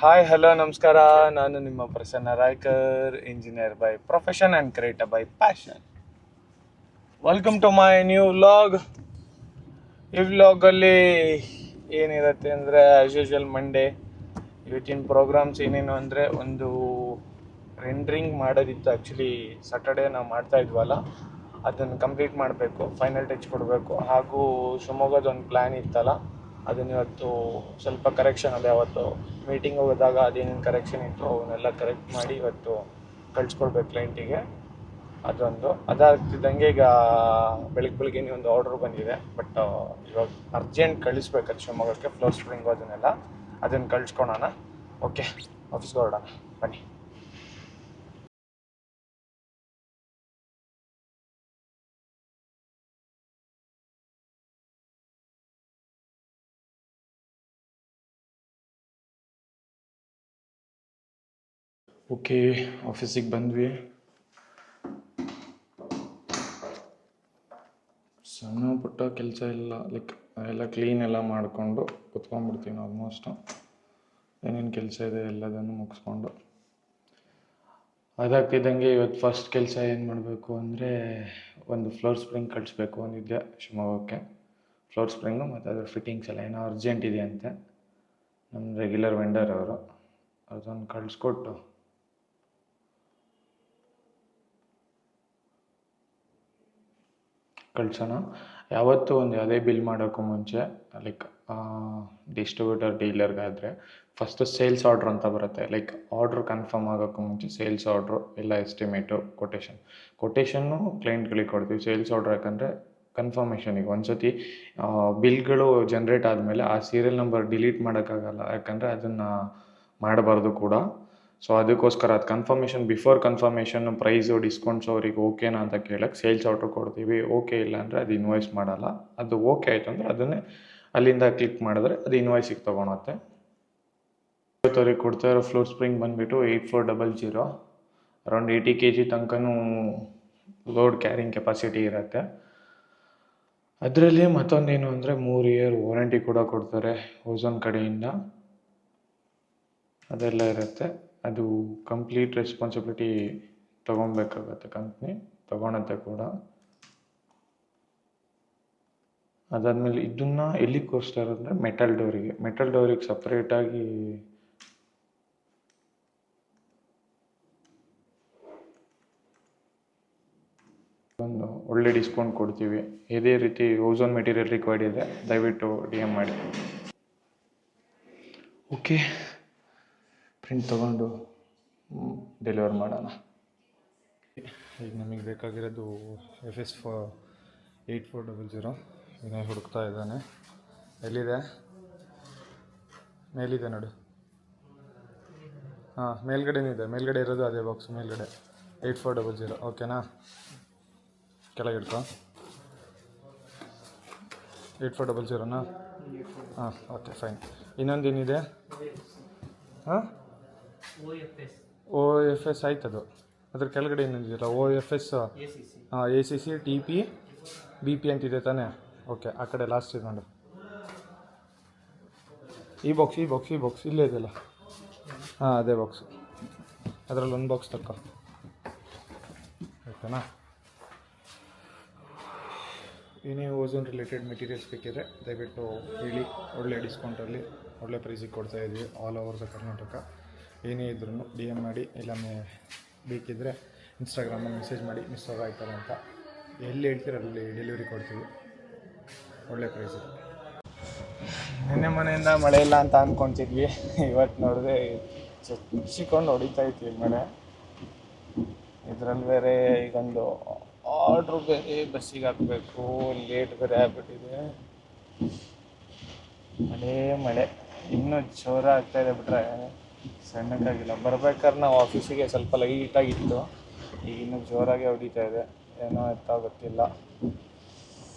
Hi hello ನಮಸ್ಕಾರ. ನಾನು ನಿಮ್ಮ Prasanna Raikar, engineer by profession and creator by passion. Welcome to my new vlog. ಈ ವ್ಲಾಗಲ್ಲಿ ಏನಿರುತ್ತೆ ಅಂದರೆ ಆ್ಯಸ್ ಯೂಶ್ವಲ್ ಮಂಡೇ. ಇವತ್ತಿನ ಪ್ರೋಗ್ರಾಮ್ಸ್ ಏನೇನು ಅಂದರೆ, ಒಂದು ರೆಂಡ್ರಿಂಗ್ ಮಾಡೋದಿತ್ತು. ಆ್ಯಕ್ಚುಲಿ ಸಾಟರ್ಡೇ ನಾವು ಮಾಡ್ತಾ ಇದ್ವಲ್ಲ, ಅದನ್ನು ಕಂಪ್ಲೀಟ್ ಮಾಡಬೇಕು, ಫೈನಲ್ ಟಚ್ ಕೊಡಬೇಕು. ಹಾಗೂ ಶಿವಮೊಗ್ಗದೊಂದು ಪ್ಲ್ಯಾನ್ ಇತ್ತಲ್ಲ, ಅದನ್ನ ಇವತ್ತು ಸ್ವಲ್ಪ ಕರೆಕ್ಷನ್ ಅದೇ ಅವತ್ತು ಮೀಟಿಂಗ್ ಹೋದಾಗ ಅದೇನೇನು ಕರೆಕ್ಷನ್ ಇತ್ತು ಅವನ್ನೆಲ್ಲ ಕರೆಕ್ಟ್ ಮಾಡಿ ಇವತ್ತು ಕಳಿಸ್ಕೊಡ್ಬೇಕು ಕ್ಲೈಂಟಿಗೆ. ಅದೊಂದು ಅದಾಗ್ತಿದ್ದಂಗೆ ಈಗ ಬೆಳಗ್ಗೆ ಒಂದು ಆರ್ಡ್ರ್ ಬಂದಿದೆ. ಬಟ್ ಇವಾಗ ಅರ್ಜೆಂಟ್ ಕಳಿಸ್ಬೇಕಾದ್ರೆ ಶಿವಮೊಗ್ಗಕ್ಕೆ ಫ್ಲೋರ್ ಸ್ಪ್ರಿಂಗು ಅದನ್ನು ಕಳಿಸ್ಕೊಳೋಣ. ಓಕೆ, ಆಫೀಸ್ಗೆ ಹೊರಡೋಣ ಬನ್ನಿ. ಓಕೆ, ಆಫೀಸಿಗೆ ಬಂದ್ವಿ. ಸಣ್ಣ ಪುಟ್ಟ ಕೆಲಸ ಇಲ್ಲ, ಎಲ್ಲ ಕ್ಲೀನ್ ಎಲ್ಲ ಮಾಡಿಕೊಂಡು ಕುತ್ಕೊಂಡ್ಬಿಡ್ತೀನಿ. ಆಲ್ಮೋಸ್ಟು ಏನೇನು ಕೆಲಸ ಇದೆ ಎಲ್ಲದನ್ನು ಮುಗಿಸ್ಕೊಂಡು ಅದಾಗ್ತಿದ್ದಂಗೆ ಇವತ್ತು ಫಸ್ಟ್ ಕೆಲಸ ಏನು ಮಾಡಬೇಕು ಅಂದರೆ, ಒಂದು ಫ್ಲೋರ್ ಸ್ಪ್ರಿಂಗ್ ಕಳಿಸ್ಬೇಕು ಅಂದಿದ್ದೆ ಶಿವಮೊಗ್ಗಕ್ಕೆ. ಫ್ಲೋರ್ ಸ್ಪ್ರಿಂಗು ಮತ್ತು ಅದರ ಫಿಟ್ಟಿಂಗ್ಸ್ ಎಲ್ಲ ಏನೋ ಅರ್ಜೆಂಟ್ ಇದೆ ಅಂತೆ. ನಮ್ಮ ರೆಗ್ಯುಲರ್ ವೆಂಡರ್ ಅವರು ಅದನ್ನು ಕಳಿಸ್ಕೊಟ್ಟು ಕಳ್ಸೋಣ. ಯಾವತ್ತೂ ಒಂದು ಯಾವುದೇ ಬಿಲ್ ಮಾಡೋಕ್ಕೂ ಮುಂಚೆ ಡಿಸ್ಟ್ರಿಬ್ಯೂಟರ್ ಡೀಲರ್ಗಾದರೆ ಫಸ್ಟು ಸೇಲ್ಸ್ ಆರ್ಡ್ರ್ ಅಂತ ಬರುತ್ತೆ. ಆರ್ಡ್ರ್ ಕನ್ಫರ್ಮ್ ಆಗೋಕ್ಕೂ ಮುಂಚೆ ಸೇಲ್ಸ್ ಆರ್ಡ್ರು ಎಲ್ಲ ಎಸ್ಟಿಮೇಟು ಕೊಟೇಷನ್ನು ಕ್ಲೈಂಟ್ಗಳಿಗೆ ಕೊಡ್ತೀವಿ. ಸೇಲ್ಸ್ ಆರ್ಡ್ರ್ ಯಾಕಂದರೆ ಕನ್ಫರ್ಮೇಷನಿಗೆ ಒಂದು ಸತಿ ಬಿಲ್ಗಳು ಜನ್ರೇಟ್ ಆದಮೇಲೆ ಆ ಸೀರಿಯಲ್ ನಂಬರ್ ಡಿಲೀಟ್ ಮಾಡೋಕ್ಕಾಗಲ್ಲ, ಯಾಕಂದರೆ ಅದನ್ನು ಮಾಡಬಾರ್ದು ಕೂಡ. ಸೊ ಅದಕ್ಕೋಸ್ಕರ ಅದು ಕನ್ಫರ್ಮೇಷನ್, ಬಿಫೋರ್ ಕನ್ಫರ್ಮೇಷನ್ನು ಪ್ರೈಸು ಡಿಸ್ಕೌಂಟ್ಸು ಅವ್ರಿಗೆ ಓಕೆನಾ ಅಂತ ಕೇಳೋಕ್ಕೆ ಸೇಲ್ಸ್ ಆರ್ಡ್ರ್ ಕೊಡ್ತೀವಿ. ಓಕೆ ಇಲ್ಲ ಅಂದರೆ ಅದು ಇನ್ವಾಯ್ಸ್ ಮಾಡಲ್ಲ. ಅದು ಓಕೆ ಆಯಿತು ಅಂದರೆ ಅದನ್ನೇ ಅಲ್ಲಿಂದ ಕ್ಲಿಕ್ ಮಾಡಿದ್ರೆ ಅದು ಇನ್ವಾಯ್ಸಿಗೆ ತೊಗೊಳುತ್ತೆ. ಇವತ್ತು ಅವ್ರಿಗೆ ಕೊಡ್ತಾ ಇರೋ ಫ್ಲೋರ್ ಸ್ಪ್ರಿಂಗ್ ಬಂದುಬಿಟ್ಟು 8400, ಅರೌಂಡ್ 80 kg ತನಕನೂ ಲೋಡ್ ಕ್ಯಾರಿಂಗ್ ಕೆಪಾಸಿಟಿ ಇರುತ್ತೆ. ಅದರಲ್ಲಿ ಮತ್ತೊಂದೇನು ಅಂದರೆ 3 year ವಾರಂಟಿ ಕೂಡ ಕೊಡ್ತಾರೆ ಓಝೋನ್ ಕಡೆಯಿಂದ. ಅದೆಲ್ಲ ಇರುತ್ತೆ. ಅದು ಕಂಪ್ಲೀಟ್ ರೆಸ್ಪಾನ್ಸಿಬಿಲಿಟಿ ತೊಗೊಬೇಕಾಗತ್ತೆ, ಕಂಪ್ನಿ ತೊಗೊಳತ್ತೆ ಕೂಡ. ಅದಾದಮೇಲೆ ಇದನ್ನು ಎಲ್ಲಿಗೆ ಕೊಡ್ತಾರೆ ಅಂದರೆ ಮೆಟಲ್ ಡೋರಿಗೆ ಸಪ್ರೇಟಾಗಿ ಒಂದು ಒಳ್ಳೆ ಡಿಸ್ಕೌಂಟ್ ಕೊಡ್ತೀವಿ. ಇದೇ ರೀತಿ ಓಝೋನ್ ಮೆಟೀರಿಯಲ್ ರಿಕ್ವೈರ್ಡ್ ಇದೆ, ದಯವಿಟ್ಟು DM ಮಾಡಿ. ಓಕೆ, ಪ್ರಿಂಟ್ ತೊಗೊಂಡು ಡೆಲಿವರ್ ಮಾಡೋಣ. ಈಗ ನಮಗೆ ಬೇಕಾಗಿರೋದು FS 8400. ವಿನಯ್ ಹುಡುಕ್ತಾ ಇದ್ದಾನೆ. ಎಲ್ಲಿದೆ? ಮೇಲಿದೆ ನೋಡು. ಹಾಂ, ಮೇಲ್ಗಡೆನೂ ಇದೆ. ಮೇಲ್ಗಡೆ ಇರೋದು ಅದೇ ಬಾಕ್ಸ್, ಮೇಲ್ಗಡೆ 8400. ಓಕೆನಾ? ಕೆಳಗಿಡ್ಕೊ. 8400ನಾ? ಹಾಂ, ಓಕೆ ಫೈನ್. ಇನ್ನೊಂದೇನಿದೆ? ಹಾಂ, OFS ಆಯ್ತದು. ಅದ್ರ ಕೆಳಗಡೆ ಇನ್ನೊಂದಿದೆಯಲ್ಲ OFS. ಹಾಂ, ACC TP BP ಅಂತಿದೆ ತಾನೇ? ಓಕೆ, ಆ ಕಡೆ ಲಾಸ್ಟ್ ಇದೆ ನೋಡು. ಈ ಬಾಕ್ಸ್ ಇಲ್ಲೇ ಇದೆಯಲ್ಲ. ಹಾಂ, ಅದೇ ಬಾಕ್ಸು. ಅದರಲ್ಲಿ ಒಂದು ಬಾಕ್ಸ್ ತಕ್ಕೋ, ಓಕೆನಾ? ಏನೇ ಓಝೋನ್ ರಿಲೇಟೆಡ್ ಮೆಟೀರಿಯಲ್ಸ್ ಬೇಕಿದ್ರೆ ದಯವಿಟ್ಟು ಹೇಳಿ. ಒಳ್ಳೆ ಡಿಸ್ಕೌಂಟಲ್ಲಿ ಒಳ್ಳೆ ಪ್ರೈಸಿಗೆ ಕೊಡ್ತಾಯಿದ್ವಿ ಆಲ್ ಓವರ್ ದ ಕರ್ನಾಟಕ. ಏನೇ ಇದ್ರೂ DM ಮಾಡಿ, ಇಲ್ಲಾಂದರೆ ಬೇಕಿದ್ದರೆ ಇನ್ಸ್ಟಾಗ್ರಾಮಲ್ಲಿ ಮೆಸೇಜ್ ಮಾಡಿ, ಮಿಸ್ ಆಗಾಯ್ತಾರೆ ಅಂತ. ಎಲ್ಲಿ ಹೇಳ್ತೀರ ಅಲ್ಲಿ ಡೆಲಿವರಿ ಕೊಡ್ತೀವಿ, ಒಳ್ಳೆ ಪ್ರೈಸಿಗೆ. ನಿನ್ನೆ ಮನೆಯಿಂದ ಮಳೆ ಇಲ್ಲ ಅಂತ ಅಂದ್ಕೊತಿದ್ವಿ. ಇವತ್ತು ನೋಡಿದ್ರೆ ಚಿಕ್ಕೊಂಡು ಹೊಡಿತಾ ಇತ್ತು ಮಳೆ. ಇದರಲ್ಲಿ ಬೇರೆ ಈಗೊಂದು ಆರ್ಡ್ರು ಬೇರೆ ಬಸ್ಸಿಗೆ ಹಾಕಬೇಕು, ಲೇಟ್ ಬೇರೆ ಆಗ್ಬಿಟ್ಟಿದೆ. ಮಳೆ ಇನ್ನೂ ಜೋರ ಆಗ್ತಾಯಿದೆ, ಬಿಟ್ರೆ ಸಣ್ಣಕ್ಕಾಗಿಲ್ಲ. ಬರ್ಬೇಕಾದ್ರೆ ನಾವು ಆಫೀಸಿಗೆ ಸ್ವಲ್ಪ ಲೈಟಾಗಿತ್ತು, ಈಗ ಇನ್ನೂ ಜೋರಾಗಿ ಹೊಡಿತಾ ಇದೆ. ಏನೋ ಎತ್ತ ಗೊತ್ತಿಲ್ಲ.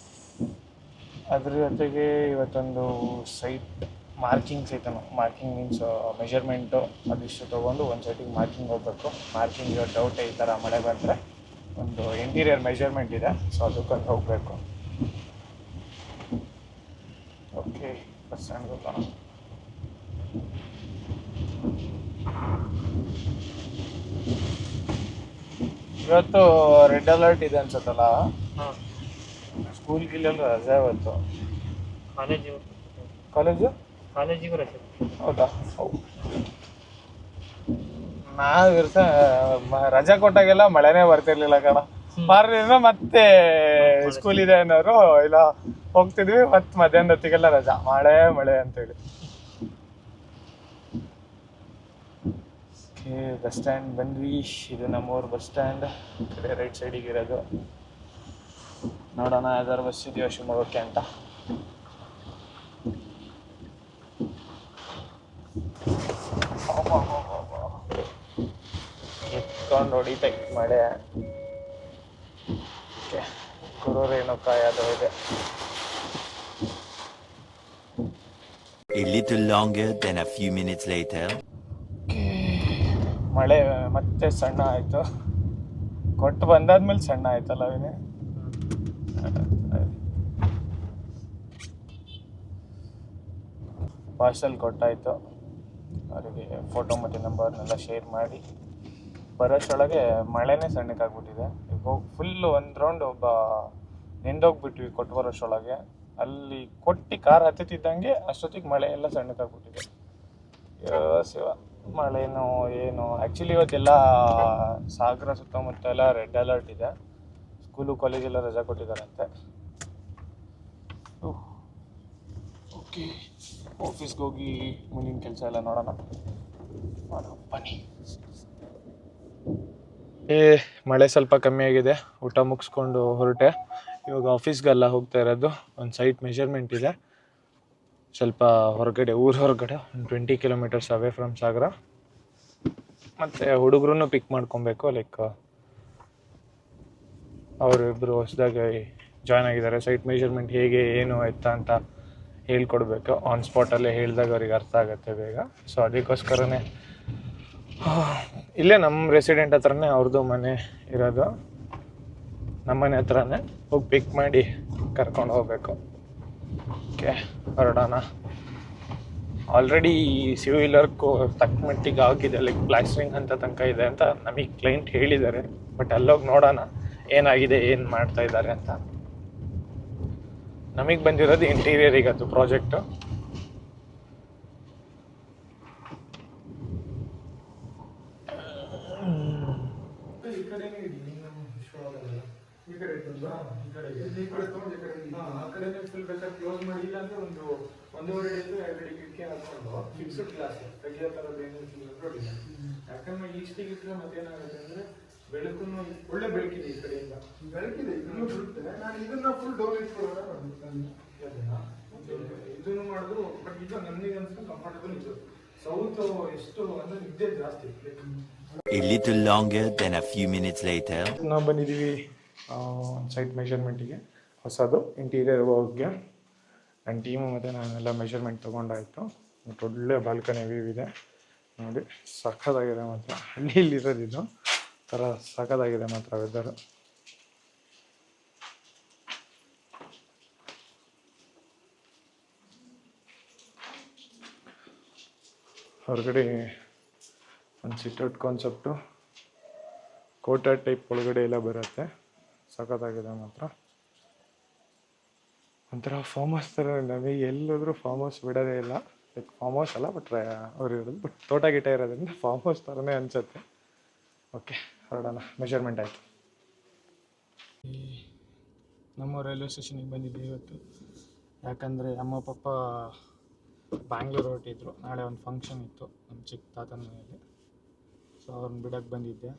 ಅದ್ರ ಜೊತೆಗೆ ಇವತ್ತೊಂದು ಸೈಟ್ ಮಾರ್ಕಿಂಗ್ ಮೀನ್ಸ್ ಮೆಷರ್ಮೆಂಟು ಅದಿಷ್ಟು ತೊಗೊಂಡು ಒಂದು ಸೈಟಿಗೆ ಮಾರ್ಕಿಂಗ್ ಹೋಗ್ಬೇಕು. ಮಾರ್ಕಿಂಗ್ ಡೌಟೇ, ಈ ಥರ ಮಳೆ ಬಂದರೆ ಒಂದು ಇಂಟೀರಿಯರ್ ಮೆಷರ್ಮೆಂಟ್ ಇದೆ, ಸೊ ಅದಕ್ಕೊಂದು ಹೋಗಬೇಕು. ಓಕೆ, ಬಸ್ ಸ್ಟ್ಯಾಂಡ್ ಹೋಗೋಣ. ಇವತ್ತು ರೆಡ್ ಅಲರ್ಟ್ ಇದೆ ಅನ್ಸತ್ತಲ್ಲ, ಹಾಂ ಸ್ಕೂಲ್ ಗಿಲ್ಲೆಲ್ಲ ರಜೆ ಇವತ್ತು. ಕಾಲೇಜಿಗೂ ಕಾಲೇಜು ಕಾಲೇಜಿಗೂ ರಜೆ. ಹೌದಾ? ಹೌದು. ನಾವಿರ್ತ ರಜೆ ಕೊಟ್ಟಾಗೆಲ್ಲ ಮಳೆನೇ ಬರ್ತಿರ್ಲಿಲ್ಲ ಕಣ. ಮಾರನೇನು ಮತ್ತೆ ಸ್ಕೂಲ್ ಇದೆ ಅನ್ನೋರು ಇಲ್ಲ ಹೋಗ್ತಿದ್ವಿ, ಮತ್ತೆ ಮಧ್ಯಾಹ್ನ ಹೊತ್ತಿಗೆಲ್ಲ ರಜಾ, ಮಳೆ ಮಳೆ ಅಂತೇಳಿ. ಬಸ್ ಸ್ಟ್ಯಾಂಡ್ ಬಂದ್ವಿ. ಇದು ನಮ್ಮೂರು ಬಸ್ ಸ್ಟ್ಯಾಂಡ್, ಕಡೆ ರೈಟ್ ಸೈಡಿಗೆ ಇರೋದು. ನೋಡೋಣ ಯಾವ್ದಾದ್ರು ಬಸ್ ಇದೆಯೋ ಶಿವಮೊಗ್ಗಕ್ಕೆ ಅಂತ. ಎತ್ಕೊಂಡು ಹೊಡಿತೈತೆ ಮಳೆ. ಗುರುರೇಣುಕ ಯಾವುದೋ ಇದೆ. A little longer than a few minutes later. ಮಳೆ ಮತ್ತೆ ಸಣ್ಣ ಆಯಿತು. ಕೊಟ್ಟು ಬಂದಾದ್ಮೇಲೆ ಸಣ್ಣ ಆಯ್ತಲ್ಲ ಅವನೇ. ಪಾರ್ಸಲ್ ಕೊಟ್ಟಾಯಿತು. ಅವರಿಗೆ ಫೋಟೋ ಮತ್ತು ನಂಬರ್ನೆಲ್ಲ ಶೇರ್ ಮಾಡಿ ಬರೋಷ್ಟೊಳಗೆ ಮಳೆನೇ ಸಣ್ಣಕ್ಕಾಗ್ಬಿಟ್ಟಿದೆ. ಈಗ ಹೋಗಿ ಫುಲ್ಲು ಒಂದು ರೌಂಡ್ ನೆಂದೋಗ್ಬಿಟ್ವಿ ಕೊಟ್ಟು ಬರೋಷ್ಟೊಳಗೆ. ಅಲ್ಲಿ ಕೊಟ್ಟು ಕಾರ್ ಹತ್ತಿದ್ದಂಗೆ ಅಷ್ಟೊತ್ತಿಗೆ ಮಳೆ ಎಲ್ಲ ಸಣ್ಣಕ್ಕಾಗ್ಬಿಟ್ಟಿದೆ. ಶಿವ, ಮಳೆನೋ ಏನು. ಆ್ಯಕ್ಚುಲಿ ಇವತ್ತೆಲ್ಲ ಸಾಗರ ಸುತ್ತಮುತ್ತ ಎಲ್ಲ ರೆಡ್ ಅಲರ್ಟ್ ಇದೆ. ಸ್ಕೂಲು ಕಾಲೇಜೆಲ್ಲ ರಜಾ ಕೊಟ್ಟಿದ್ದಾರಂತೆ. ಓಕೆ, ಆಫೀಸ್ಗೆ ಹೋಗಿ ಮುಂದಿನ ಕೆಲಸ ಎಲ್ಲ ನೋಡೋಣ ಬನ್ನಿ. ಮಳೆ ಸ್ವಲ್ಪ ಕಮ್ಮಿ ಆಗಿದೆ. ಊಟ ಮುಗಿಸ್ಕೊಂಡು ಹೊರಟೆ. ಇವಾಗ ಆಫೀಸ್ಗೆಲ್ಲ ಹೋಗ್ತಾ ಇರೋದು. ಒಂದು ಸೈಟ್ ಮೆಷರ್ಮೆಂಟ್ ಇದೆ ಸ್ವಲ್ಪ ಹೊರಗಡೆ, ಊರ ಹೊರಗಡೆ, ಒಂದು 20 ಕಿಲೋಮೀಟರ್ಸ್ ಅವೇ ಫ್ರಮ್ ಸಾಗರ. ಮತ್ತು ಹುಡುಗರು ಪಿಕ್ ಮಾಡ್ಕೊಬೇಕು. ಲೈಕ್ ಅವರಿಬ್ಬರು ಹೊಸದಾಗಿ ಜಾಯ್ನ್ ಆಗಿದ್ದಾರೆ. ಸೈಟ್ ಮೆಷರ್ಮೆಂಟ್ ಹೇಗೆ ಏನು ಎತ್ತ ಅಂತ ಹೇಳ್ಕೊಡ್ಬೇಕು. ಆನ್ ಸ್ಪಾಟಲ್ಲೇ ಹೇಳಿದಾಗ ಅವ್ರಿಗೆ ಅರ್ಥ ಆಗುತ್ತೆ ಬೇಗ. ಸೊ ಅದಕ್ಕೋಸ್ಕರನೇ ಇಲ್ಲೇ ನಮ್ಮ ರೆಸಿಡೆಂಟ್ ಹತ್ರನೇ ಅವ್ರದ್ದು ಮನೆ ಇರೋದು. ನಮ್ಮ ಮನೆ ಹತ್ರನೇ ಹೋಗಿ ಪಿಕ್ ಮಾಡಿ ಕರ್ಕೊಂಡು ಹೋಗಬೇಕು. ಓಕೆ, ಹೊರಡೋಣ. ಆಲ್ರೆಡಿ ಸಿವಿಲ್ ವರ್ಕು ತಕ್ಕ ಮಟ್ಟಿಗೆ ಆಗಿದೆ. ಲೈಕ್ ಪ್ಲಾಸ್ಟ್ರಿಂಗ್ ಅಂತ ತನಕ ಇದೆ ಅಂತ ನಮಗೆ ಕ್ಲೈಂಟ್ ಹೇಳಿದ್ದಾರೆ. ಬಟ್ ಅಲ್ಲೋಗಿ ನೋಡೋಣ ಏನಾಗಿದೆ, ಏನು ಮಾಡ್ತಾ ಇದ್ದಾರೆ ಅಂತ. ನಮಗೆ ಬಂದಿರೋದು ಇಂಟೀರಿಯರಿಗೆ ಅದು ಪ್ರಾಜೆಕ್ಟು. ಕ್ಲೋಸ್ ಮಾಡಿಲ್ಲ ಅಂದ್ರೆ ಒಂದೂವರೆ ಡೇದು 2 ಕಿಟಕಿ ಹಾಕೊಂಡು ಫಿಕ್ಸ್ಡ್ ಗ್ಲಾಸ್ ತೆಗಿಯೋ ಥರದ್ದು ಏನಿಲ್ಲ. ಯಾಕಂದ್ರೆ ಈಸ್ಟಿಗೆ ಇಟ್ಟರೆ ಮತ್ತೇನಾಗುತ್ತೆ ಅಂದರೆ ಬೆಳಕು ಒಳ್ಳೆ ಬೆಳಕಿದೆ ಈ ಕಡೆಯಿಂದ. ಬೆಳಕಿದೆ, ಇದನ್ನು ಬರುತ್ತೆ. ನಾನು ಇದನ್ನ ಫುಲ್ ಡೋರ್ ಇಟ್ಕೊಳ್ಳೋಣ ಇದನ್ನು ಮಾಡಿದ್ರು. ಬಟ್ ಇದು ನನಗೆ ಅನ್ಸ್ಕೊಂಡು ಕಂಫರ್ಟಬಲ್ ಇದು. ಸೌತ್ ಎಷ್ಟು ಅಂದರೆ ನಿದ್ದೆ ಜಾಸ್ತಿ. A little longer than a few minutes later. ನಾವು ಬಂದಿದ್ದೀವಿ ಸೈಟ್ ಮೆಷರ್ಮೆಂಟಿಗೆ, ಹೊಸದು ಇಂಟೀರಿಯರ್ ವರ್ಕ್ಗೆ. ನನ್ನ ಟೀಮು ಮತ್ತು ನಾನೆಲ್ಲ ಮೆಷರ್ಮೆಂಟ್ ತೊಗೊಂಡಾಯಿತು. ಮತ್ತು ಒಳ್ಳೆ ಬಾಲ್ಕನಿ ವ್ಯೂ ಇದೆ ನೋಡಿ, ಸಖತ್ತಾಗಿದೆ ಮಾತ್ರ. ಹಳ್ಳಿಯಲ್ಲಿರೋದಿದ್ದು ಥರ ಸಖತ್ತಾಗಿದೆ ಮಾತ್ರ ವೆದರು. ಹೊರಗಡೆ ಒಂದು ಸಿಟ್ಔಟ್ ಕಾನ್ಸೆಪ್ಟು, ಕೋಟಾ ಟೈಪ್ ಒಳಗಡೆ ಎಲ್ಲ ಬರುತ್ತೆ. ಸಖತ್ತಾಗಿದೆ ಮಾತ್ರ. ಒಂಥರ ಫಾರ್ಮ್ ಹೌಸ್ ಥರ. ನಮಗೆ ಎಲ್ಲೋದ್ರೂ ಫಾರ್ಮ್ ಹೌಸ್ ಬಿಡೋದೇ ಇಲ್ಲ. ಲೈಕ್ ಫಾರ್ಮ್ ಹೌಸ್ ಅಲ್ಲ, ಬಟ್ ಅವ್ರು ಇರೋದು ಬಟ್ ತೋಟ ಗಿಟ ಇರೋದ್ರಿಂದ ಫಾರ್ಮ್ ಹೌಸ್ ಥರನೇ ಅನಿಸುತ್ತೆ. ಓಕೆ, ಹೊರಡೋಣ. ಮೆಷರ್ಮೆಂಟ್ ಆಯಿತು. ನಮ್ಮ ರೈಲ್ವೆ ಸ್ಟೇಷನಿಗೆ ಬಂದಿದ್ದೆ ಇವತ್ತು. ಯಾಕಂದರೆ ಅಮ್ಮ ಪಪ್ಪ ಬ್ಯಾಂಗ್ಳೂರು ಹೊರಟಿದ್ರು. ನಾಳೆ ಒಂದು ಫಂಕ್ಷನ್ ಇತ್ತು ನಮ್ಮ ಚಿಕ್ಕ ತಾತನ ಮನೆಯಲ್ಲಿ. ಸೊ ಅವ್ರನ್ನ ಬಿಡೋಕ್ಕೆ ಬಂದಿದ್ದೆ.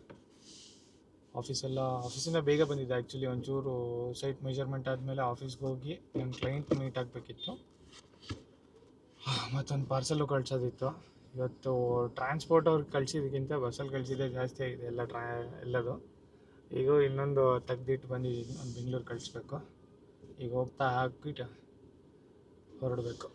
ಆಫೀಸಿಂದ ಬೇಗ ಬಂದಿದ್ದೆ. ಆ್ಯಕ್ಚುಲಿ ಒಂಚೂರು ಸೈಟ್ ಮೆಷರ್ಮೆಂಟ್ ಆದಮೇಲೆ ಆಫೀಸ್ಗೆ ಹೋಗಿ ನನ್ನ ಕ್ಲೈಂಟ್ ಮೀಟ್ ಆಗಬೇಕಿತ್ತು. ಮತ್ತೊಂದು ಪಾರ್ಸೆಲ್ಲು ಕಳ್ಸೋದಿತ್ತು. ಇವತ್ತು ಟ್ರಾನ್ಸ್ಪೋರ್ಟ್ ಅವ್ರಿಗೆ ಕಳಿಸಿದ್ದಕ್ಕಿಂತ ಬಸ್ಸಲ್ಲಿ ಕಳಿಸಿದ್ದೆ ಜಾಸ್ತಿ ಆಗಿದೆ ಎಲ್ಲದು. ಈಗ ಇನ್ನೊಂದು ತೆಗ್ದಿಟ್ಟು ಬಂದಿದ್ದೀನಿ. ನಾನು ಬೆಂಗಳೂರು ಕಳಿಸ್ಬೇಕು. ಈಗ ಹೋಗ್ತಾ ಹಾಕ್ಬಿಟ್ಟು ಹೊರಡಬೇಕು.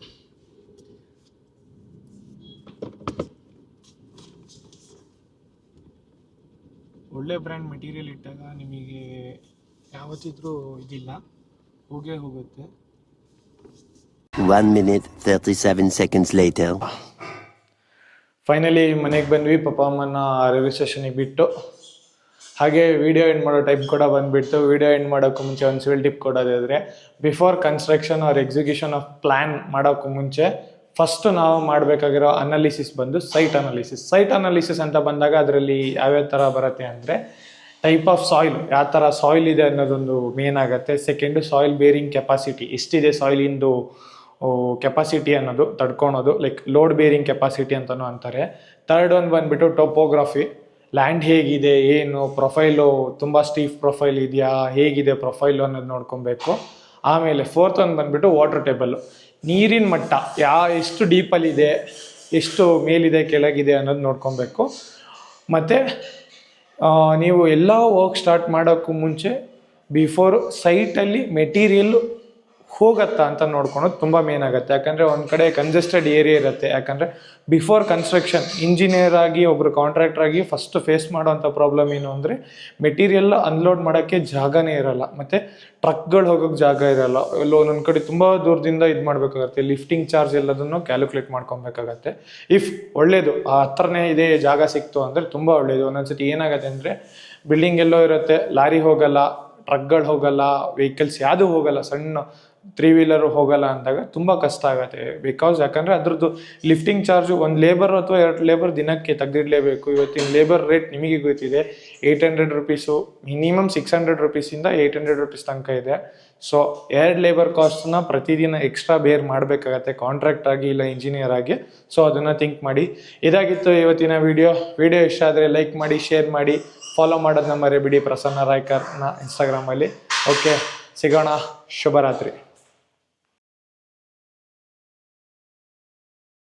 ಒಳ್ಳೆ ಬ್ರ್ಯಾಂಡ್ ಮೆಟೀರಿಯಲ್ ಇಟ್ಟಾಗ ನಿಮಗೆ ಯಾವತ್ತಿದ್ರೂ ಇದಿಲ್ಲ, ಹೋಗುತ್ತೆ. 1 minute 37 seconds later. ಫೈನಲಿ ಮನೆಗೆ ಬಂದ್ವಿ. ಪಪ್ಪ ಅಮ್ಮನ ರೈಲ್ವೆ ಸ್ಟೇಷನಿಗೆ ಬಿಟ್ಟು ಹಾಗೆ ವಿಡಿಯೋ ಎಂಡ್ ಮಾಡೋ ಟೈಪ್ ಕೂಡ ಬಂದುಬಿಟ್ಟು ವಿಡಿಯೋ ಎಂಡ್ ಮಾಡೋಕ್ಕೂ ಮುಂಚೆ ಒಂದು ಸಿವಿಲ್ ಟಿಪ್ ಕೊಡೋದಾದರೆ before construction or execution of plan ಮಾಡೋಕ್ಕೂ ಮುಂಚೆ ಫಸ್ಟು ನಾವು ಮಾಡಬೇಕಾಗಿರೋ ಅನಾಲಿಸಿಸ್ ಬಂದು ಸೈಟ್ ಅನಾಲಿಸಿಸ್ ಅಂತ ಬಂದಾಗ ಅದರಲ್ಲಿ ಯಾವ್ಯಾವ ಥರ ಬರುತ್ತೆ ಅಂದರೆ ಟೈಪ್ ಆಫ್ ಸಾಯಿಲ್, ಯಾವ ಥರ ಸಾಯಿಲ್ ಇದೆ ಅನ್ನೋದೊಂದು ಮೇನ್ ಆಗುತ್ತೆ. ಸೆಕೆಂಡು ಸಾಯಿಲ್ ಬೇರಿಂಗ್ ಕೆಪಾಸಿಟಿ, ಎಷ್ಟಿದೆ ಸಾಯಿಲಿಂದು ಕೆಪಾಸಿಟಿ ಅನ್ನೋದು ತಡ್ಕೊಳೋದು, ಲೈಕ್ ಲೋಡ್ ಬೇರಿಂಗ್ ಕೆಪಾಸಿಟಿ ಅಂತಲೂ ಅಂತಾರೆ. ಥರ್ಡ್ ಒಂದು ಬಂದುಬಿಟ್ಟು ಟೋಪೋಗ್ರಫಿ, ಲ್ಯಾಂಡ್ ಹೇಗಿದೆ, ಏನು ಪ್ರೊಫೈಲು, ತುಂಬ ಸ್ಟೀಫ್ ಪ್ರೊಫೈಲ್ ಇದೆಯಾ, ಹೇಗಿದೆ ಪ್ರೊಫೈಲು ಅನ್ನೋದು ನೋಡ್ಕೊಬೇಕು. ಆಮೇಲೆ ಫೋರ್ತ್ ಒಂದು ಬಂದುಬಿಟ್ಟು ವಾಟರ್ ಟೇಬಲ್ಲು, ನೀರಿನ ಮಟ್ಟ ಎಷ್ಟು ಡೀಪಲ್ಲಿದೆ, ಎಷ್ಟು ಮೇಲಿದೆ ಕೆಳಗಿದೆ ಅನ್ನೋದು ನೋಡ್ಕೊಬೇಕು. ಮತ್ತು ನೀವು ಎಲ್ಲ ವರ್ಕ್ ಸ್ಟಾರ್ಟ್ ಮಾಡೋಕ್ಕೂ ಮುಂಚೆ ಬಿಫೋರ್ ಸೈಟಲ್ಲಿ ಮೆಟೀರಿಯಲ್ ಹೋಗತ್ತಾ ಅಂತ ನೋಡ್ಕೊಳೋದು ತುಂಬ ಮೇನ್ ಆಗುತ್ತೆ. ಯಾಕಂದರೆ ಒಂದು ಕಡೆ ಕಂಜೆಸ್ಟೆಡ್ ಏರಿಯಾ ಇರುತ್ತೆ. ಯಾಕಂದರೆ ಬಿಫೋರ್ ಕನ್ಸ್ಟ್ರಕ್ಷನ್ ಇಂಜಿನಿಯರ್ ಆಗಿ ಒಬ್ಬರು ಕಾಂಟ್ರಾಕ್ಟರ್ ಆಗಿ ಫಸ್ಟ್ ಫೇಸ್ ಮಾಡೋವಂಥ ಪ್ರಾಬ್ಲಮ್ ಏನು ಅಂದರೆ ಮೆಟೀರಿಯಲ್ ಅನ್ಲೋಡ್ ಮಾಡೋಕ್ಕೆ ಜಾಗನೇ ಇರೋಲ್ಲ, ಮತ್ತು ಟ್ರಕ್ಗಳು ಹೋಗೋಕ್ಕೆ ಜಾಗ ಇರೋಲ್ಲ. ಎಲ್ಲೋ ಒಂದೊಂದು ಕಡೆ ತುಂಬ ದೂರದಿಂದ ಇದು ಮಾಡಬೇಕಾಗತ್ತೆ, ಲಿಫ್ಟಿಂಗ್ ಚಾರ್ಜ್ ಎಲ್ಲದನ್ನು ಕ್ಯಾಲ್ಕುಲೇಟ್ ಮಾಡ್ಕೊಬೇಕಾಗತ್ತೆ. ಇಫ್ ಒಳ್ಳೆಯದು ಆ ಹತ್ರನೇ ಇದೆ ಜಾಗ ಸಿಕ್ತು ಅಂದರೆ ತುಂಬ ಒಳ್ಳೆಯದು. ಒಂದೊಂದ್ಸತಿ ಏನಾಗುತ್ತೆ ಅಂದರೆ ಬಿಲ್ಡಿಂಗ್ ಎಲ್ಲೋ ಇರುತ್ತೆ, ಲಾರಿ ಹೋಗಲ್ಲ, ಟ್ರಕ್ಗಳು ಹೋಗಲ್ಲ, ವೆಹಿಕಲ್ಸ್ ಯಾವುದೂ ಹೋಗಲ್ಲ, ಸಣ್ಣ 3 ವೀಲರು ಹೋಗಲ್ಲ ಅಂದಾಗ ತುಂಬ ಕಷ್ಟ ಆಗುತ್ತೆ. ಯಾಕಂದರೆ ಅದ್ರದ್ದು ಲಿಫ್ಟಿಂಗ್ ಚಾರ್ಜು ಒಂದು ಲೇಬರ್ ಅಥವಾ 2 ಲೇಬರ್ ದಿನಕ್ಕೆ ತೆಗೆದಿಡಲೇಬೇಕು. ಇವತ್ತಿನ ಲೇಬರ್ ರೇಟ್ ನಿಮಗೆ ಗೊತ್ತಿದೆ, 800 ರುಪೀಸು, ಮಿನಿಮಮ್ 600 ರುಪೀಸಿಂದ 800 ರುಪೀಸ್ ತನಕ ಇದೆ. ಸೊ 2 ಲೇಬರ್ ಕಾಸ್ಟನ್ನ ಪ್ರತಿದಿನ ಎಕ್ಸ್ಟ್ರಾ ಬೇರ್ ಮಾಡಬೇಕಾಗತ್ತೆ ಕಾಂಟ್ರಾಕ್ಟ್ ಆಗಿ ಇಲ್ಲ ಇಂಜಿನಿಯರ್ ಆಗಿ. ಸೊ ಅದನ್ನು ಥಿಂಕ್ ಮಾಡಿ. ಇದಾಗಿತ್ತು ಇವತ್ತಿನ ವಿಡಿಯೋ ಇಷ್ಟ ಆದರೆ ಲೈಕ್ ಮಾಡಿ, ಶೇರ್ ಮಾಡಿ, ಫಾಲೋ ಮಾಡೋದನ್ನ ಮರಿಬೇಡಿ ಪ್ರಸನ್ನ ರಾಯ್ಕರ್ನ ಇನ್ಸ್ಟಾಗ್ರಾಮಲ್ಲಿ. ಓಕೆ, ಸಿಗೋಣ. ಶುಭರಾತ್ರಿ.